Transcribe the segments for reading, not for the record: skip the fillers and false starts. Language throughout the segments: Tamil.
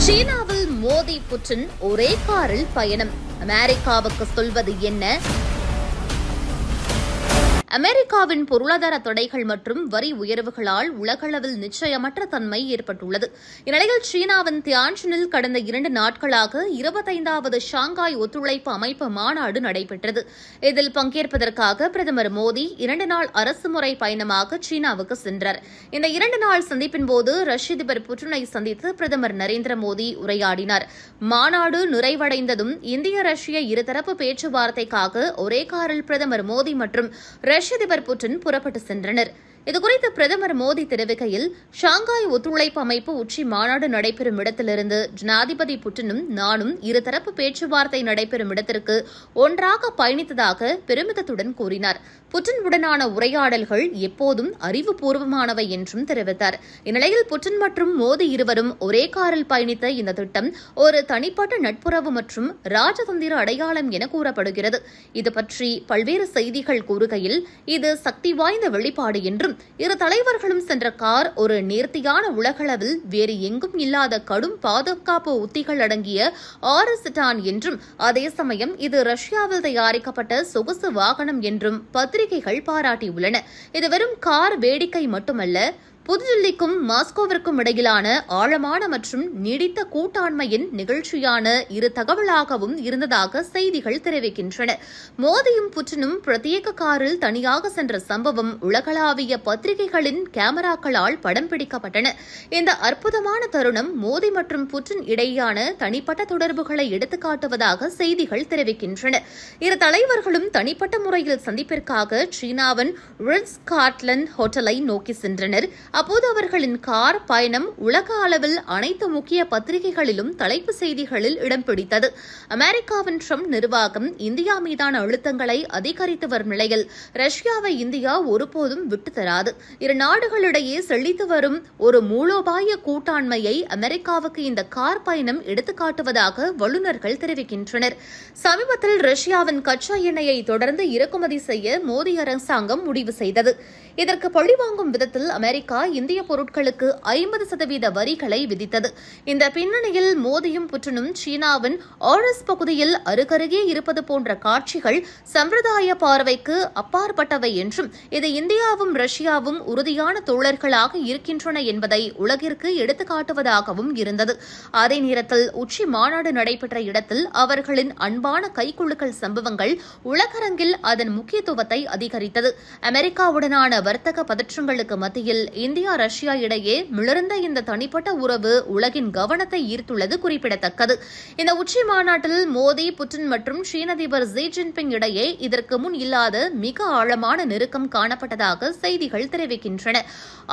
சீனாவில் மோடி புட்டின் ஒரே காரில் பயணம். அமெரிக்காவுக்கு சொல்வது என்ன? அமெரிக்காவின் பொருளாதார தடைகள் மற்றும் வரி உயர்வுகளால் உலகளவில் நிச்சயமற்ற தன்மை ஏற்பட்டுள்ளது. இந்நிலையில் சீனாவின் தியான்ஜினில் கடந்த 2 நாட்களாக 25வது ஷாங்காய் ஒத்துழைப்பு அமைப்பு மாநாடு நடைபெற்றது. இதில் பங்கேற்பதற்காக பிரதமர் மோடி 2 நாள் அரசுமுறை பயணமாக சீனாவுக்கு சென்றார். இந்த 2 நாள் சந்திப்பின்போது ரஷ்ய அதிபர் புட்டினை சந்தித்து பிரதமர் நரேந்திர மோடி உரையாடினார். மாநாடு நிறைவடைந்ததும் இந்திய ரஷ்ய இருதரப்பு பேச்சுவார்த்தைக்காக ஒரே காரில் பிரதமர் மோடி மற்றும் ரஷ்ய அதிபர் புட்டின் புறப்பட்டு சென்றனர். இதுகுறித்து பிரதமர் மோடி தெரிவிக்கையில், ஷாங்காய் ஒத்துழைப்பு அமைப்பு உச்சி மாநாடு நடைபெறும் இடத்திலிருந்து ஜனாதிபதி புட்டினும் நானும் இருதரப்பு பேச்சுவார்த்தை நடைபெறும் இடத்திற்கு ஒன்றாக பயணித்ததாக பெருமிதத்துடன் கூறினார். புட்டின் உடனான உரையாடல்கள் எப்போதும் அறிவுபூர்வமானவை என்றும் தெரிவித்தார். இந்நிலையில் புட்டின் மற்றும் மோடி இருவரும் ஒரே காரில் பயணித்த இந்த திட்டம் ஒரு தனிப்பட்ட நட்புறவு மற்றும் ராஜதந்திர அடையாளம் என கூறப்படுகிறது. இதுபற்றி பல்வேறு செய்திகள் கூறுகையில், இது சக்தி வாய்ந்த வெளிப்பாடு என்றும் இரு தலைவர்களும் சென்ற கார் ஒரு நேர்த்தியான உலகளவில் வேறு எங்கும் இல்லாத கடும் பாதுகாப்பு உத்திகள் அடங்கிய 6 செடான் என்றும், அதே சமயம் இது ரஷ்யாவில் தயாரிக்கப்பட்ட சொகுசு வாகனம் என்றும் பத்திரிகைகள் பாராட்டியுள்ளன. இது வெறும் கார் வேடிக்கை மட்டுமல்ல, புதுதில்லிக்கும் மாஸ்கோவிற்கும் இடையிலான ஆழமான மற்றும் நீடித்த கூட்டாண்மையின் நிகழ்ச்சியான இரு தகவலாகவும் இருந்ததாக செய்திகள் தெரிவிக்கின்றன. மோடியும் புட்டினும் பிரத்யேக காரில் தனியாக சென்ற சம்பவம் உலகளாவிய பத்திரிகைகளின் கேமராக்களால் படம் பிடிக்கப்பட்டன. இந்த அற்புதமான தருணம் மோடி மற்றும் புட்டின் இடையேயான தனிப்பட்ட தொடர்புகளை எடுத்துக்காட்டுவதாக செய்திகள் தெரிவிக்கின்றன. இரு தலைவர்களும் தனிப்பட்ட முறையில் சந்திப்பிற்காக சீனாவின் ரிட்ஸ் கார்ட்லண்ட் ஹோட்டலை நோக்கி சென்றனர். அப்போது அவர்களின் கார் பயணம் உலக அளவில் அனைத்து முக்கிய பத்திரிகைகளிலும் தலைப்பு செய்திகளில் இடம் பிடித்தது. அமெரிக்காவின் ட்ரம்ப் நிர்வாகம் இந்தியா மீதான அழுத்தங்களை அதிகரித்து வரும் நிலையில் ரஷ்யாவை இந்தியா ஒருபோதும் விட்டுத்தராது. இரு நாடுகளிடையே செழித்து வரும் ஒரு மூலோபாய கூட்டாண்மையை அமெரிக்காவுக்கு இந்த கார் பயணம் எடுத்துக்காட்டுவதாக வல்லுநர்கள் தெரிவிக்கின்றனர். சமீபத்தில் ரஷ்யாவின் கச்சா எண்ணெயை தொடர்ந்து இறக்குமதி செய்ய மோடி அரசாங்கம் முடிவு செய்தது. இதற்கு பழிவாங்கும் விதத்தில் அமெரிக்கா இந்திய பொருட்களுக்கு 50% வரிகளை விதித்தது. இந்த பின்னணியில் மோடியும் புட்டினும் சீனாவின் ஆர்எஸ் பகுதியில் அருகருகே இருப்பது போன்ற காட்சிகள் சம்பிரதாய பார்வைக்கு அப்பாற்பட்டவை என்றும், இது இந்தியாவும் ரஷ்யாவும் உறுதியான தோழர்களாக இருக்கின்றன என்பதை உலகிற்கு எடுத்துக்காட்டுவதாகவும் இருந்தது. அதே நேரத்தில் உச்சி மாநாடு நடைபெற்ற இடத்தில் அவர்களின் அன்பான கைக்குலுக்கல் சம்பவங்கள் உலகரங்கில் அதன் முக்கியத்துவத்தை அதிகரித்தது. அமெரிக்காவுடனான வர்த்தக பதற்றங்களுக்கு மத்தியில் இந்தியா ரஷ்யா இடையே மிளர்ந்த இந்த தனிப்பட்ட உறவு உலகின் கவனத்தை ஈர்த்துள்ளது குறிப்பிடத்தக்கது. இந்த உச்சி மாநாட்டில் மோடி, புட்டின் மற்றும் சீன அதிபர் ஜி ஜின்பிங் இடையே இதற்கு முன் இல்லாத மிக ஆழமான நெருக்கம் காணப்பட்டதாக செய்திகள் தெரிவிக்கின்றன.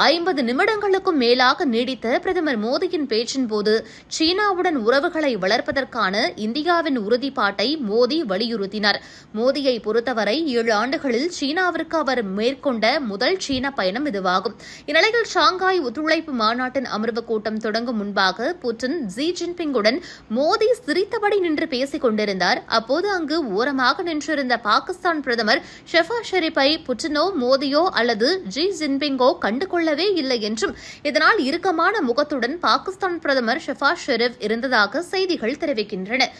50 நிமிடங்களுக்கும் மேலாக நீடித்த பிரதமர் மோடியின் பேச்சின்போது சீனாவுடன் உறவுகளை வளர்ப்பதற்கான இந்தியாவின் உறுதிப்பாட்டை மோடி வலியுறுத்தினார். மோடியை பொறுத்தவரை 7 ஆண்டுகளில் சீனாவிற்கு அவர் மேற்கொண்ட முதல் சீன பயணம் இதுவாகும். இந்நிலையில் ஷாங்காய் ஒத்துழைப்பு மாநாட்டின் அமர்வு கூட்டம் தொடங்கும் முன்பாக புட்டின் ஜி ஜின்பிங்குடன் மோடி சிரித்தபடி நின்று பேசிக் கொண்டிருந்தார். அப்போது அங்கு ஓரமாக நின்றிருந்த பாகிஸ்தான் பிரதமர் ஷெஃபாஸ் ஷெரீப்பை புட்டினோ மோடியோ அல்லது ஜி ஜின்பிங்கோ கண்டுகொள்ளவே இல்லை என்றும், இதனால் இறுக்கமான முகத்துடன் பாகிஸ்தான் பிரதமர் ஷெஃபாஸ் ஷெரீப் இருந்ததாக செய்திகள் தெரிவிக்கின்றன.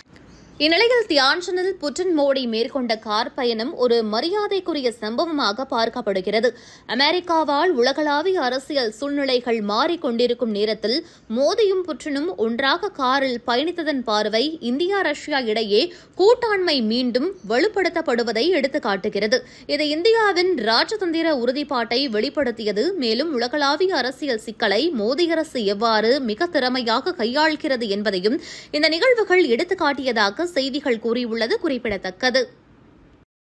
இந்நிலையில் தியான்ஜினில் புட்டின் மோடி மேற்கொண்ட கார் பயணம் ஒரு மரியாதைக்குரிய சம்பவமாக பார்க்கப்படுகிறது. அமெரிக்காவால் உலகளாவிய அரசியல் சூழ்நிலைகள் மாறிக்கொண்டிருக்கும் நேரத்தில் மோடியும் புட்டினும் ஒன்றாக காரில் பயணித்ததன் பார்வை இந்தியா ரஷ்யா இடையே கூட்டாண்மை மீண்டும் வலுப்படுத்தப்படுவதை எடுத்துக்காட்டுகிறது. இது இந்தியாவின் ராஜதந்திர உறுதிப்பாட்டை வெளிப்படுத்தியது. மேலும் உலகளாவிய அரசியல் சிக்கலை மோடி அரசு எவ்வாறு மிக திறமையாக கையாள்கிறது என்பதையும் இந்த நிகழ்வுகள் எடுத்துக்காட்டியதாக செய்திகள் கூறியுள்ளது குறிப்பிடத்தக்கது.